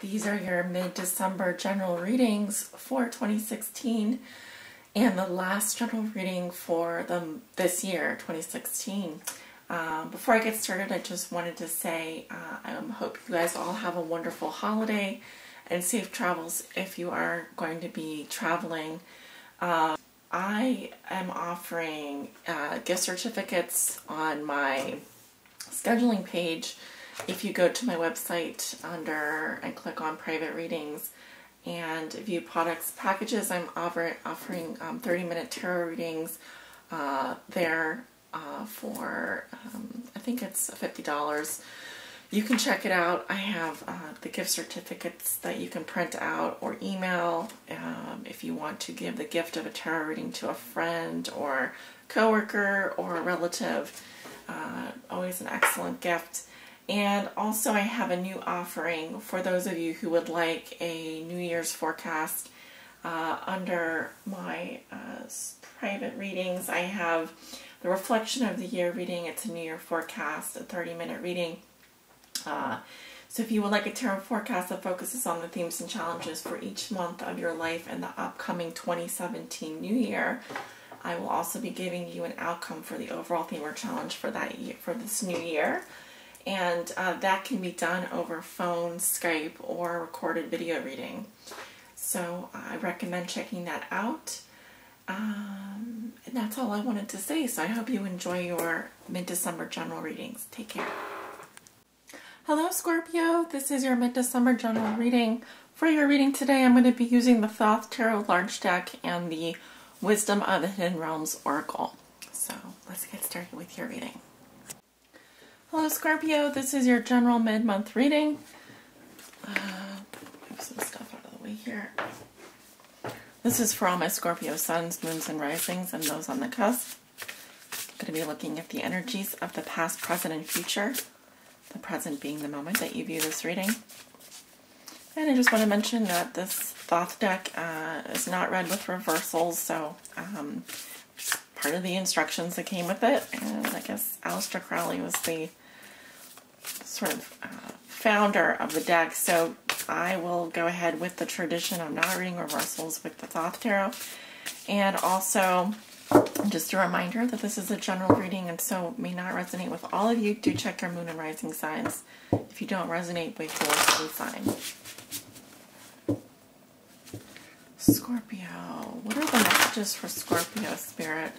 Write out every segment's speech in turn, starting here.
These are your mid-December general readings for 2016 and the last general reading for this year, 2016. Before I get started, I just wanted to say I hope you guys all have a wonderful holiday and safe travels if you are going to be traveling. I am offering gift certificates on my scheduling page. If you go to my website and click on private readings and view products packages, I'm offering 30-minute tarot readings there for I think it's $50. You can check it out. I have the gift certificates that you can print out or email if you want to give the gift of a tarot reading to a friend or coworker or a relative. Always an excellent gift. And also I have a new offering for those of you who would like a New Year's forecast. Under my private readings, I have the Reflection of the Year reading. It's a New Year forecast, a 30-minute reading. So if you would like a tarot forecast that focuses on the themes and challenges for each month of your life and the upcoming 2017 New Year, I will also be giving you an outcome for the overall theme or challenge for that year, for this new year. And that can be done over phone, Skype, or recorded video reading. So I recommend checking that out. And that's all I wanted to say. So I hope you enjoy your mid-December general readings. Take care. Hello Scorpio, this is your mid-December general reading. For your reading today, I'm going to be using the Thoth Tarot Large Deck and the Wisdom of the Hidden Realms Oracle. So let's get started with your reading. Hello Scorpio, this is your general mid-month reading. Move some stuff out of the way here. This is for all my Scorpio suns, moons, and risings, and those on the cusp. I'm going to be looking at the energies of the past, present, and future. The present being the moment that you view this reading. And I just want to mention that this Thoth deck is not read with reversals, so part of the instructions that came with it, and I guess Aleister Crowley was the sort of founder of the deck, so I will go ahead with the tradition of not reading reversals with the Thoth Tarot. And also, just a reminder that this is a general reading and so may not resonate with all of you. Do check your moon and rising signs if you don't resonate with your sun sign. Scorpio, what are the messages for Scorpio Spirit?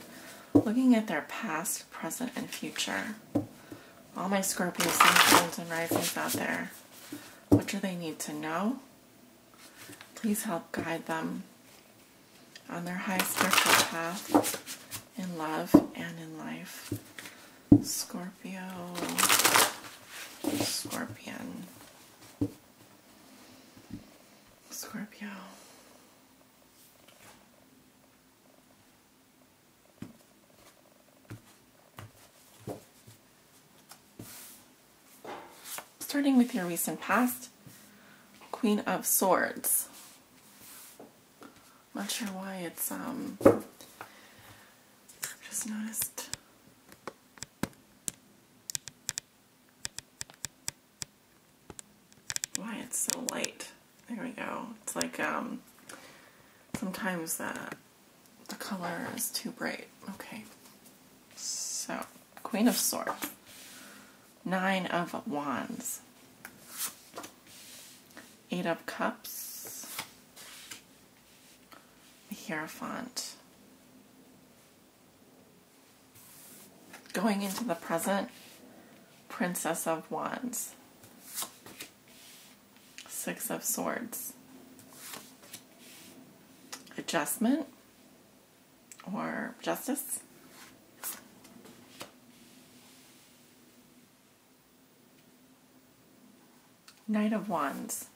Looking at their past, present, and future. All my Scorpio suns, moons, and risings out there. What do they need to know? Please help guide them on their high spiritual path in love and in life. Scorpio, Scorpion, Scorpio. Starting with your recent past, Queen of Swords. Not sure why it's, just noticed. Why it's so light. There we go. It's like, sometimes the color is too bright. Okay. So, Queen of Swords. 9 of Wands. 8 of Cups. The Hierophant. Going into the present, Princess of Wands. 6 of Swords. Adjustment or Justice. Knight of Wands.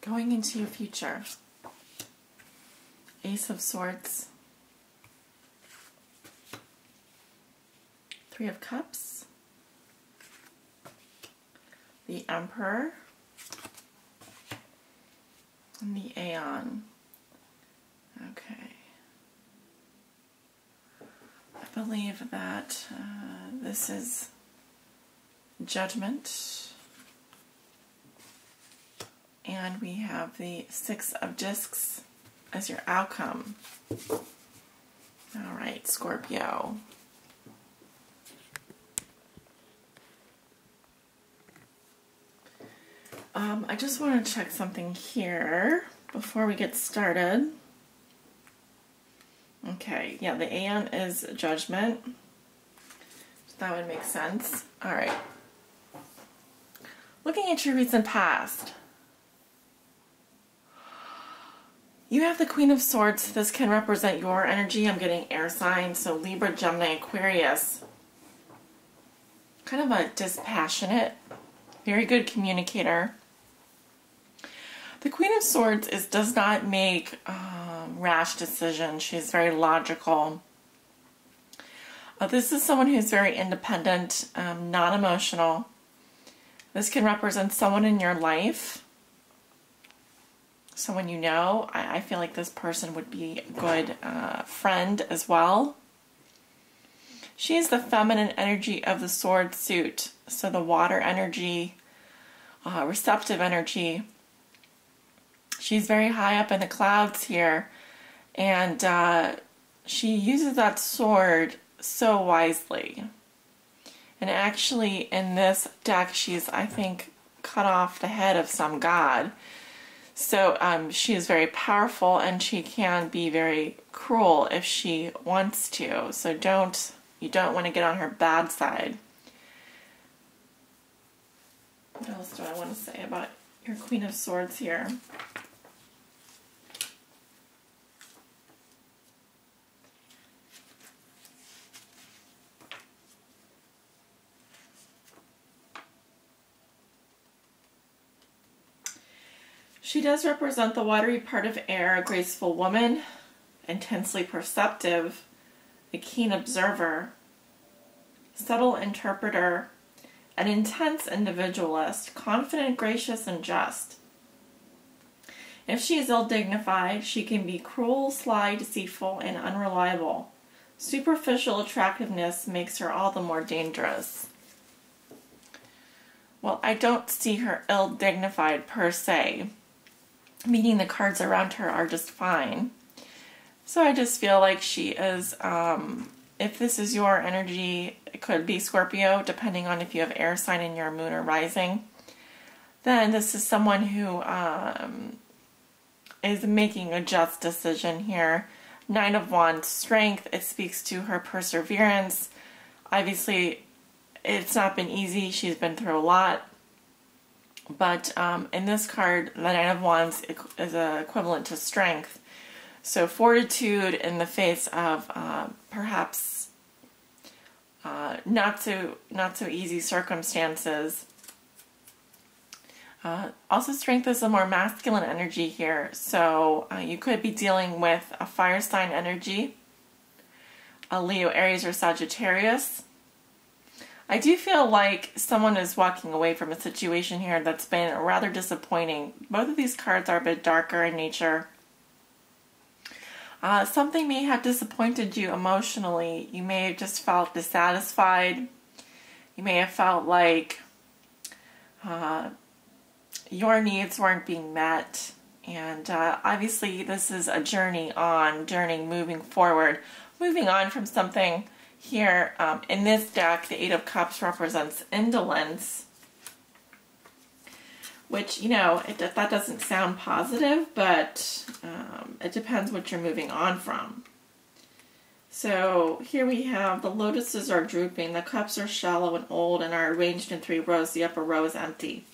Going into your future. Ace of Swords. 3 of Cups. The Emperor. And the Aeon. Okay. believe that this is Judgment. And we have the Six of Discs as your outcome. All right, Scorpio. I just want to check something here before we get started. Okay, yeah, the Aeon is Judgment. So that would make sense. All right. Looking at your recent past. You have the Queen of Swords. This can represent your energy. I'm getting air signs, so Libra, Gemini, Aquarius. Kind of a dispassionate, very good communicator. The Queen of Swords does not make rash decisions. She's very logical. This is someone who's very independent, not emotional. This can represent someone in your life, someone you know. I feel like this person would be a good friend as well. She is the feminine energy of the sword suit, so the water energy, receptive energy. She's very high up in the clouds here, and she uses that sword so wisely. And actually, in this deck, she's, I think, cut off the head of some god. So she is very powerful, and she can be very cruel if she wants to. So you don't want to get on her bad side. What else do I want to say about your Queen of Swords here? She does represent the watery part of air, a graceful woman, intensely perceptive, a keen observer, subtle interpreter, an intense individualist, confident, gracious, and just. If she is ill-dignified, she can be cruel, sly, deceitful, and unreliable. Superficial attractiveness makes her all the more dangerous. Well, I don't see her ill-dignified per se, meaning the cards around her are just fine. So I just feel like she is, if this is your energy, it could be Scorpio, depending on if you have air sign in your moon or rising, then this is someone who is making a just decision here. Nine of Wands, strength, it speaks to her perseverance. Obviously, it's not been easy. She's been through a lot. But in this card, the Nine of Wands is equivalent to strength. So fortitude in the face of perhaps not so easy circumstances. Also, strength is a more masculine energy here. So you could be dealing with a fire sign energy, a Leo, Aries, or Sagittarius. I do feel like someone is walking away from a situation here that's been rather disappointing. Both of these cards are a bit darker in nature. Something may have disappointed you emotionally. You may have just felt dissatisfied. You may have felt like your needs weren't being met. And obviously this is a journey moving forward, moving on from something. Here, in this deck, the Eight of Cups represents indolence, which, you know, that doesn't sound positive, but it depends what you're moving on from. So here we have the lotuses are drooping, the cups are shallow and old and are arranged in 3 rows. The upper row is empty.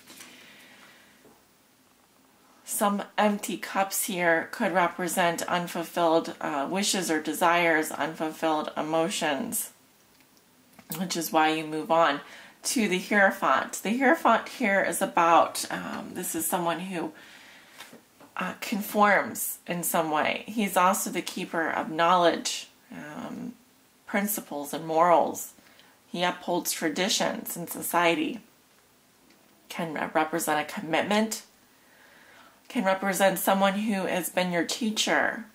Some empty cups here could represent unfulfilled wishes or desires, unfulfilled emotions, which is why you move on to the Hierophant. The Hierophant here is about, this is someone who conforms in some way. He's also the keeper of knowledge, principles, and morals. He upholds traditions in society. Can represent a commitment. Can represent someone who has been your teacher,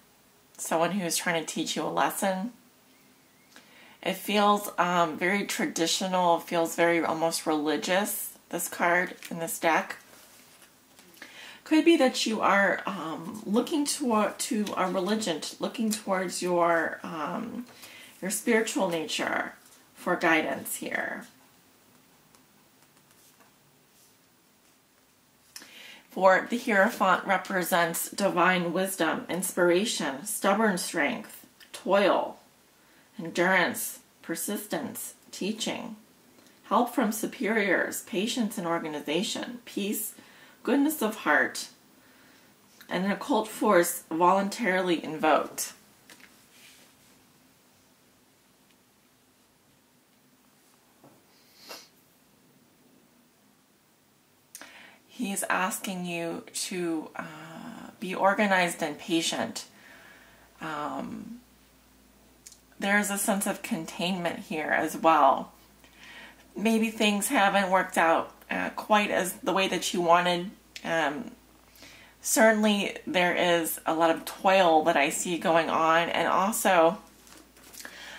someone who is trying to teach you a lesson. It feels very traditional, it feels very almost religious, this card in this deck. Could be that you are looking to a religion, looking towards your spiritual nature for guidance here. For the Hierophant represents divine wisdom, inspiration, stubborn strength, toil, endurance, persistence, teaching, help from superiors, patience and organization, peace, goodness of heart, and an occult force voluntarily invoked. He's asking you to be organized and patient. There's a sense of containment here as well. Maybe things haven't worked out quite as the way that you wanted. Certainly there is a lot of toil that I see going on, and also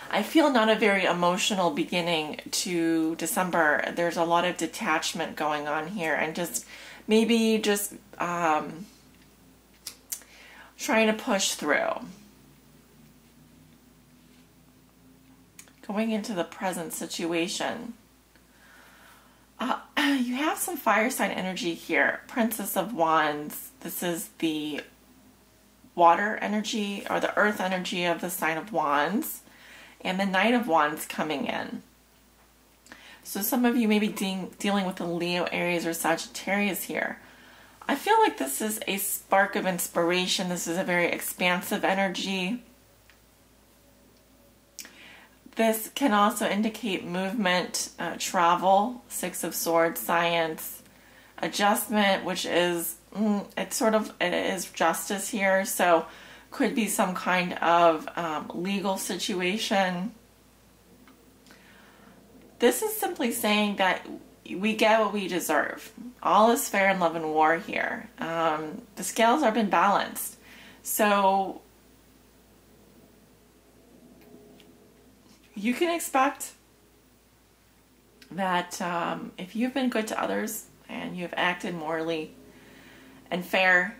I feel not a very emotional beginning to December. There's a lot of detachment going on here, and maybe trying to push through. Going into the present situation. You have some fire sign energy here. Princess of Wands. This is the water energy or the earth energy of the sign of Wands. And the Knight of Wands coming in. So some of you may be dealing with the Leo, Aries, or Sagittarius here. I feel like this is a spark of inspiration. This is a very expansive energy. This can also indicate movement, travel, Six of Swords, science, adjustment, which is, it is justice here. So could be some kind of legal situation. This is simply saying that we get what we deserve. All is fair in love and war here. The scales have been balanced. So you can expect that if you've been good to others and you've acted morally and fair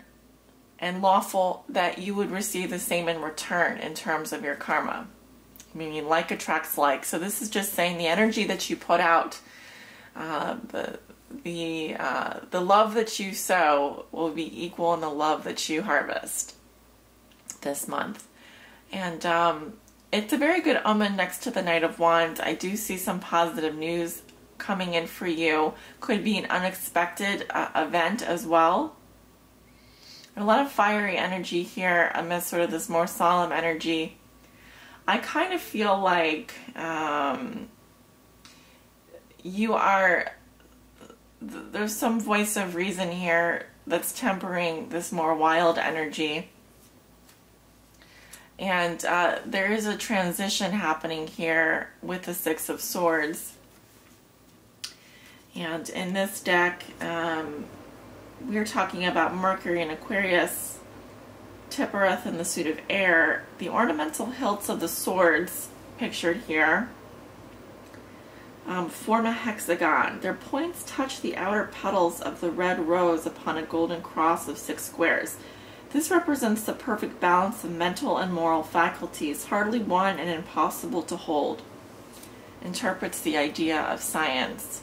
and lawful, that you would receive the same in return in terms of your karma. Meaning like attracts like. So this is just saying the energy that you put out, the love that you sow will be equal in the love that you harvest this month. And it's a very good omen next to the Knight of Wands. I do see some positive news coming in for you. Could be an unexpected event as well. A lot of fiery energy here amidst sort of this more solemn energy. I kind of feel like there's some voice of reason here that's tempering this more wild energy. And there is a transition happening here with the Six of Swords. And in this deck, we're talking about Mercury and Aquarius, Tippereth and the suit of air. The ornamental hilts of the swords, pictured here, form a hexagon. Their points touch the outer petals of the red rose upon a golden cross of 6 squares. This represents the perfect balance of mental and moral faculties, hardly won and impossible to hold. Interprets the idea of science.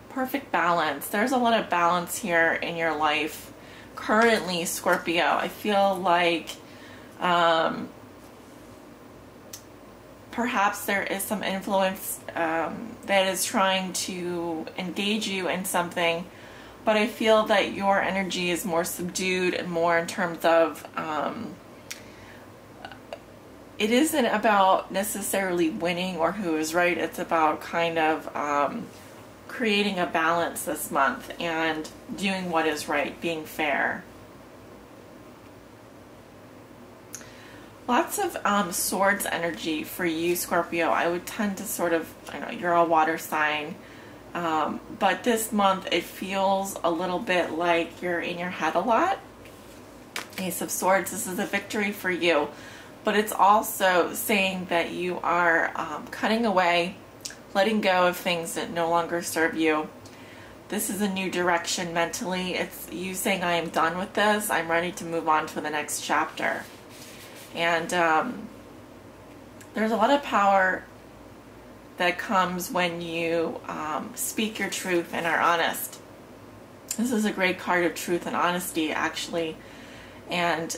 Perfect balance. There's a lot of balance here in your life. Currently, Scorpio, I feel like perhaps there is some influence that is trying to engage you in something, but I feel that your energy is more subdued and more in terms of it isn't about necessarily winning or who is right. It's about kind of creating a balance this month and doing what is right, being fair. Lots of swords energy for you, Scorpio. I would tend to sort of, I know you're a water sign, but this month it feels a little bit like you're in your head a lot. Ace of Swords, this is a victory for you. but it's also saying that you are cutting away, letting go of things that no longer serve you. This is a new direction mentally. It's you saying, I am done with this. I'm ready to move on to the next chapter. And there's a lot of power that comes when you speak your truth and are honest. This is a great card of truth and honesty, actually. And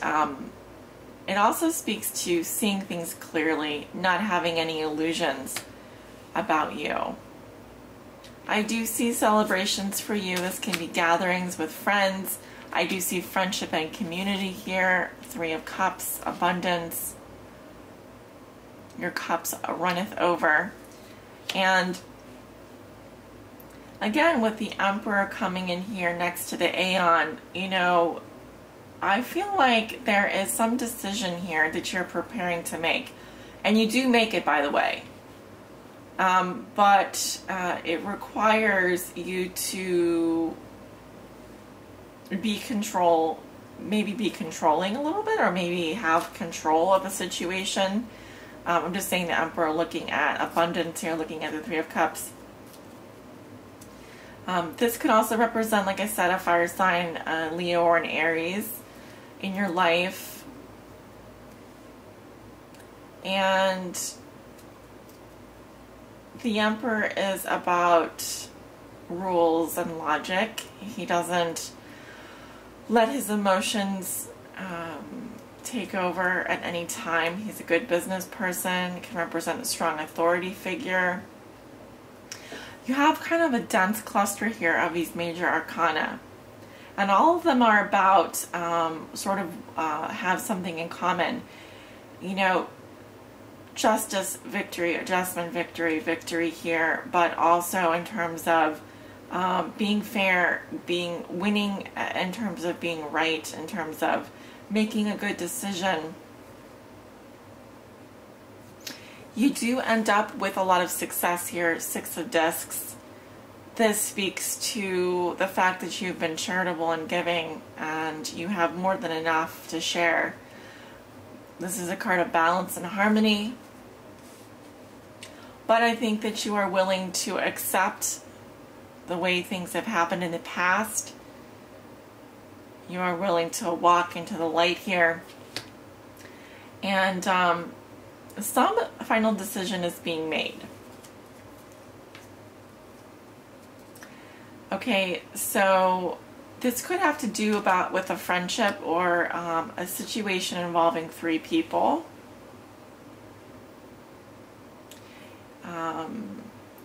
it also speaks to seeing things clearly, not having any illusions about you. I do see celebrations for you. This can be gatherings with friends. I do see friendship and community here. 3 of Cups, abundance. Your cups runneth over. And again, with the Emperor coming in here next to the Aeon, you know, I feel like there is some decision here that you're preparing to make. And you do make it, by the way. But it requires you to maybe be controlling a little bit, or maybe have control of a situation. I'm just saying the Emperor, looking at abundance here, looking at the 3 of Cups. This could also represent, like I said, a fire sign, Leo or an Aries in your life. And the Emperor is about rules and logic. He doesn't let his emotions take over at any time. He's a good business person, can represent a strong authority figure. You have kind of a dense cluster here of these major arcana. And all of them are about have something in common. You know, justice, victory, adjustment, victory, victory here, but also in terms of being fair, winning in terms of being right, in terms of making a good decision. You do end up with a lot of success here, 6 of Discs. This speaks to the fact that you've been charitable and giving, and you have more than enough to share. This is a card of balance and harmony. But I think that you are willing to accept the way things have happened in the past. You are willing to walk into the light here. And some final decision is being made. Okay, so this could have to do with a friendship or a situation involving 3 people.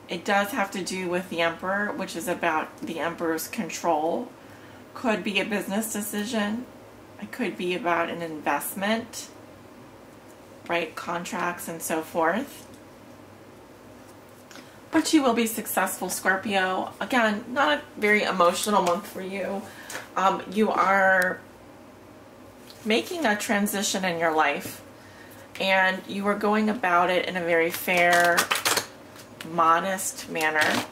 It does have to do with the Emperor, which is about the Emperor's control. Could be a business decision. It could be about an investment, right? Contracts and so forth. But you will be successful, Scorpio. Again, not a very emotional month for you. You are making a transition in your life, and you are going about it in a very fair, modest manner.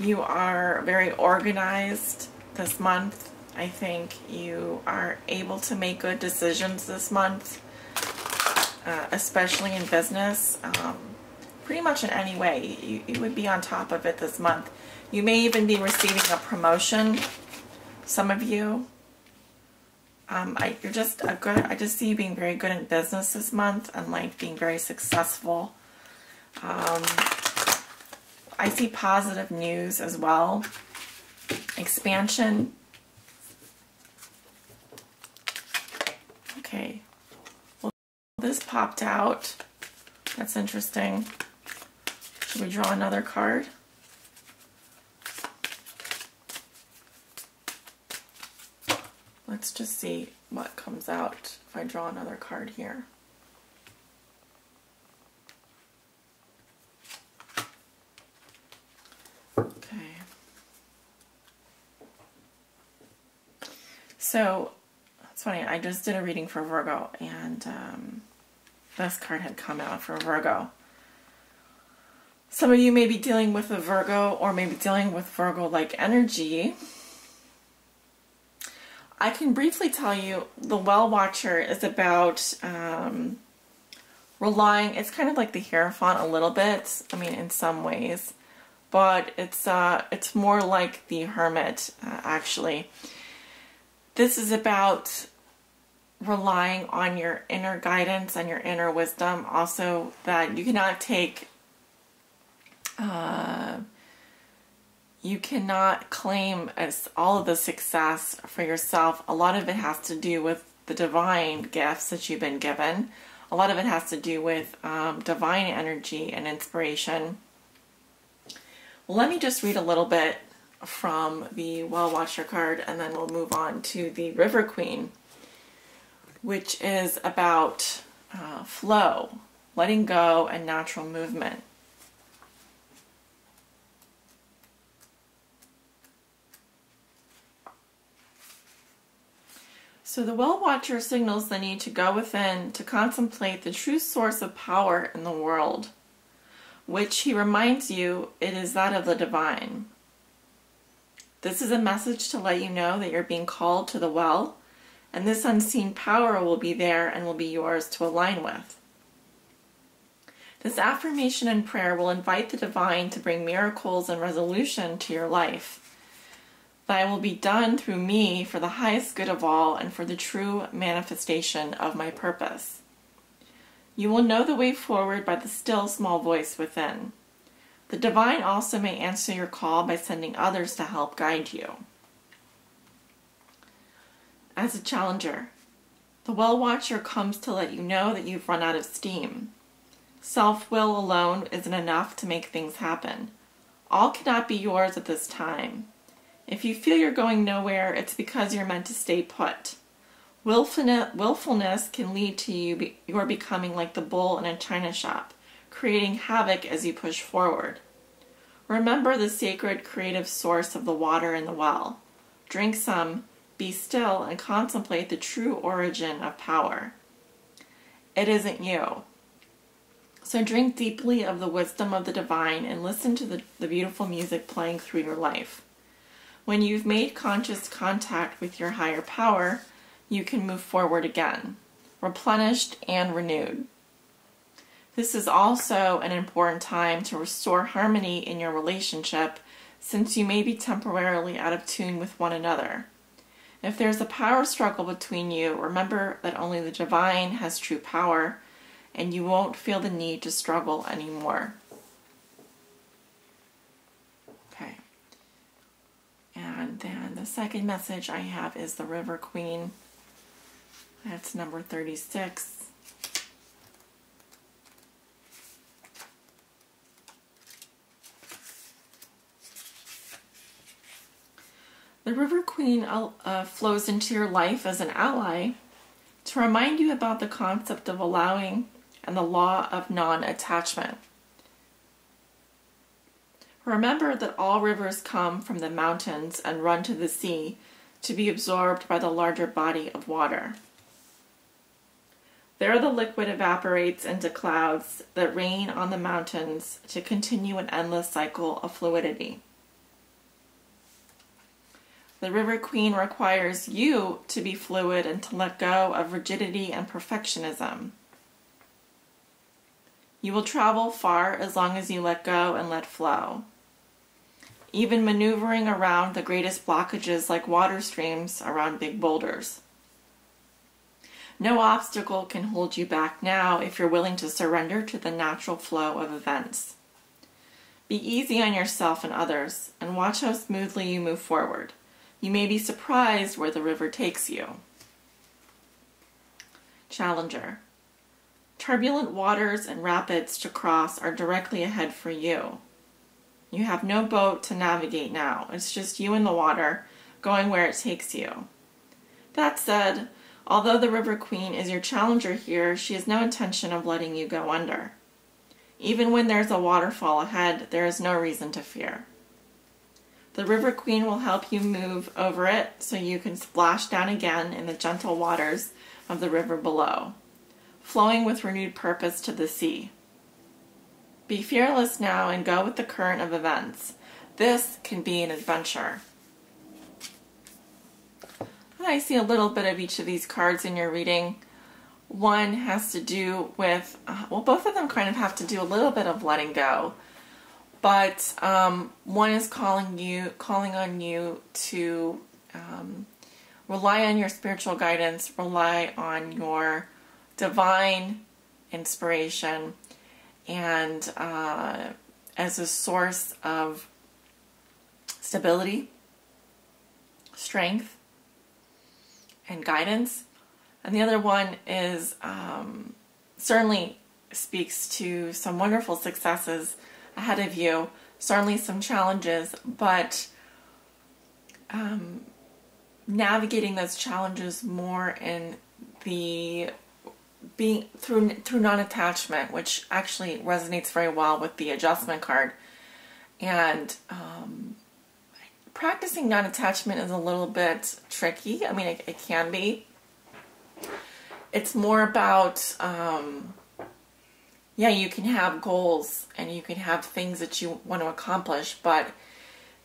You are very organized this month. I think you are able to make good decisions this month, especially in business. Pretty much in any way, you would be on top of it this month. You may even be receiving a promotion, some of you. I just see you being very good in business this month, and like being very successful. I see positive news as well. Expansion. Okay. Well, this popped out. That's interesting. Should we draw another card? Let's just see what comes out if I draw another card here. Okay. So, it's funny, I just did a reading for Virgo, and this card had come out for Virgo. Some of you may be dealing with a Virgo, or maybe dealing with Virgo-like energy. I can briefly tell you the Well Watcher is about relying, it's kind of like the Hierophant a little bit, I mean in some ways, but it's more like the Hermit actually. This is about relying on your inner guidance and your inner wisdom. Also that you cannot take, you cannot claim as all of the success for yourself. A lot of it has to do with the divine gifts that you've been given. A lot of it has to do with divine energy and inspiration. Well, let me just read a little bit from the Well Watcher card, and then we'll move on to the River Queen, which is about flow, letting go, and natural movement. So the Well Watcher signals the need to go within to contemplate the true source of power in the world, which he reminds you it is that of the divine. This is a message to let you know that you're being called to the well, and this unseen power will be there and will be yours to align with. This affirmation and prayer will invite the divine to bring miracles and resolution to your life. Thy will be done through me for the highest good of all and for the true manifestation of my purpose. You will know the way forward by the still small voice within. The divine also may answer your call by sending others to help guide you. As a challenger, the Well Watcher comes to let you know that you've run out of steam. Self-will alone isn't enough to make things happen. All cannot be yours at this time. If you feel you're going nowhere, it's because you're meant to stay put. Willfulness can lead to you're becoming like the bull in a china shop, creating havoc as you push forward. Remember the sacred creative source of the water in the well. Drink some, be still, and contemplate the true origin of power. It isn't you. So drink deeply of the wisdom of the divine and listen to the beautiful music playing through your life. When you've made conscious contact with your higher power, you can move forward again, replenished and renewed. This is also an important time to restore harmony in your relationship, since you may be temporarily out of tune with one another. If there's a power struggle between you, remember that only the divine has true power, and you won't feel the need to struggle anymore. Okay. And then the second message I have is the River Queen. That's number 36. The River Queen flows into your life as an ally to remind you about the concept of allowing and the law of non-attachment. Remember that all rivers come from the mountains and run to the sea to be absorbed by the larger body of water. There the liquid evaporates into clouds that rain on the mountains to continue an endless cycle of fluidity. The River Queen requires you to be fluid and to let go of rigidity and perfectionism. You will travel far as long as you let go and let flow. Even maneuvering around the greatest blockages like water streams around big boulders. No obstacle can hold you back now if you're willing to surrender to the natural flow of events. Be easy on yourself and others, and watch how smoothly you move forward. You may be surprised where the river takes you. Challenger. Turbulent waters and rapids to cross are directly ahead for you. You have no boat to navigate now. It's just you and the water, going where it takes you. That said, although the River Queen is your challenger here, she has no intention of letting you go under. Even when there's a waterfall ahead, there is no reason to fear. The River Queen will help you move over it so you can splash down again in the gentle waters of the river below, flowing with renewed purpose to the sea. Be fearless now and go with the current of events. This can be an adventure. I see a little bit of each of these cards in your reading. One has to do with, well, both of them kind of have to do a little bit of letting go. But one is calling on you to rely on your spiritual guidance, rely on your divine inspiration, and as a source of stability, strength, and guidance. And the other one is certainly speaks to some wonderful successes ahead of you, certainly some challenges, but navigating those challenges more in the being through non-attachment, which actually resonates very well with the adjustment card. And practicing non-attachment is a little bit tricky. I mean, it can be. It's more about, yeah, you can have goals and you can have things that you want to accomplish, but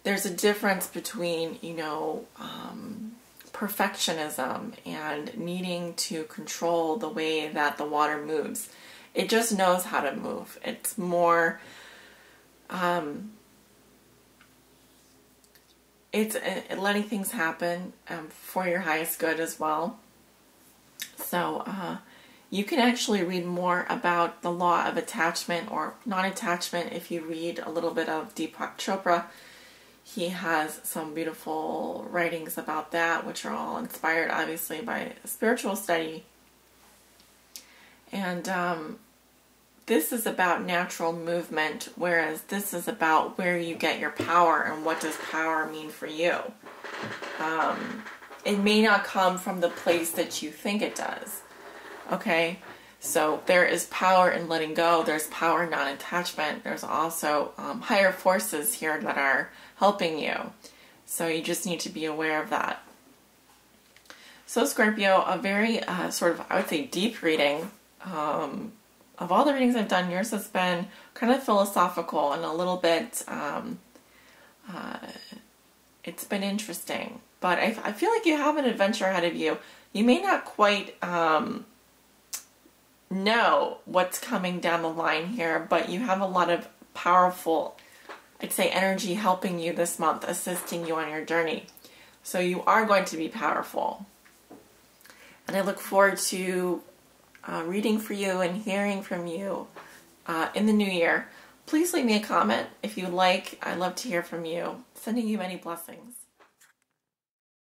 there's a difference between, you know, perfectionism and needing to control the way that the water moves. It just knows how to move. It's more, it's letting things happen for your highest good as well. So you can actually read more about the law of attachment or non-attachment if you read a little bit of Deepak Chopra. He has some beautiful writings about that, which are all inspired, obviously, by spiritual study. And this is about natural movement, whereas this is about where you get your power and what does power mean for you. It may not come from the place that you think it does. Okay? So there is power in letting go. There's power in non-attachment. There's also higher forces here that are helping you. So you just need to be aware of that. So Scorpio, a very sort of, I would say, deep reading. Of all the readings I've done, yours has been kind of philosophical and a little bit, it's been interesting. But I feel like you have an adventure ahead of you. You may not quite know what's coming down the line here, but you have a lot of powerful, I'd say, energy helping you this month, assisting you on your journey. So you are going to be powerful. And I look forward to reading for you and hearing from you in the new year. Please leave me a comment if you like. I'd love to hear from you. Sending you many blessings.